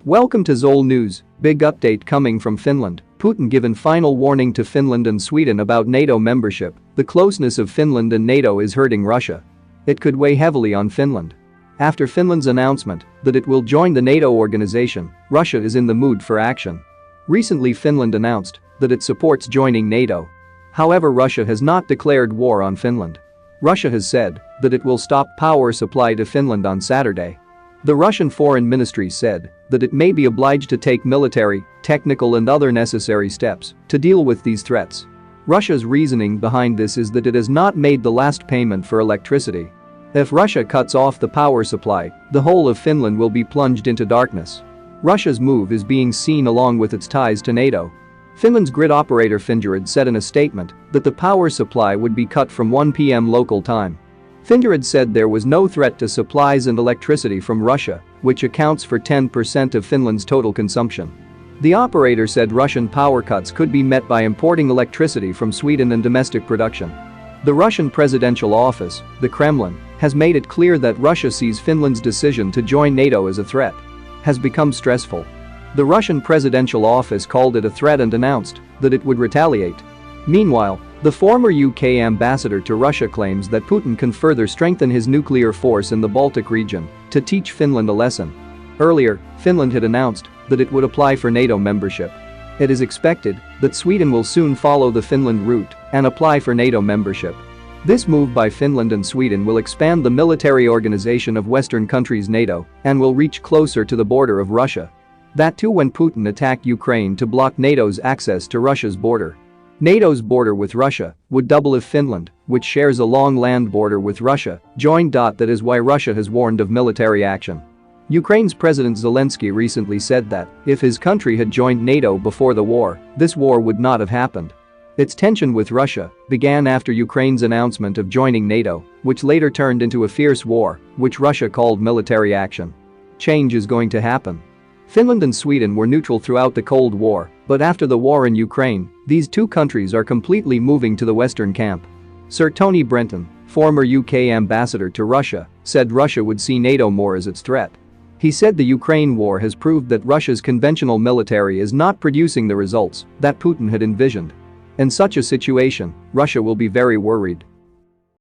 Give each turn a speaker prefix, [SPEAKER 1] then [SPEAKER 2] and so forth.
[SPEAKER 1] Welcome to Zol News. Big update coming from Finland. Putin given final warning to Finland and Sweden about NATO membership. The closeness of Finland and NATO is hurting Russia. It could weigh heavily on Finland. After Finland's announcement that it will join the NATO organization, Russia is in the mood for action. Recently, Finland announced that it supports joining NATO. However, Russia has not declared war on Finland. Russia has said that it will stop power supply to Finland on Saturday. The Russian Foreign Ministry said that it may be obliged to take military, technical and other necessary steps to deal with these threats. Russia's reasoning behind this is that it has not made the last payment for electricity. If Russia cuts off the power supply, the whole of Finland will be plunged into darkness. Russia's move is being seen along with its ties to NATO. Finland's grid operator Finland said in a statement that the power supply would be cut from 1 p.m. local time. Finland said there was no threat to supplies and electricity from Russia, which accounts for 10% of Finland's total consumption. The operator said Russian power cuts could be met by importing electricity from Sweden and domestic production. The Russian presidential office, the Kremlin, has made it clear that Russia sees Finland's decision to join NATO as a threat. Has become stressful. The Russian presidential office called it a threat and announced that it would retaliate. Meanwhile, the former UK ambassador to Russia claims that Putin can further strengthen his nuclear force in the Baltic region to teach Finland a lesson. Earlier, Finland had announced that it would apply for NATO membership. It is expected that Sweden will soon follow the Finland route and apply for NATO membership. This move by Finland and Sweden will expand the military organization of Western countries NATO and will reach closer to the border of Russia. That too when Putin attacked Ukraine to block NATO's access to Russia's border. NATO's border with Russia would double if Finland, which shares a long land border with Russia, joined. That is why Russia has warned of military action. Ukraine's President Zelensky recently said that if his country had joined NATO before the war, this war would not have happened. Its tension with Russia began after Ukraine's announcement of joining NATO, which later turned into a fierce war, which Russia called military action. Change is going to happen. Finland and Sweden were neutral throughout the Cold War, but after the war in Ukraine, these two countries are completely moving to the Western camp. Sir Tony Brenton, former UK ambassador to Russia, said Russia would see NATO more as its threat. He said the Ukraine war has proved that Russia's conventional military is not producing the results that Putin had envisioned. In such a situation, Russia will be very worried.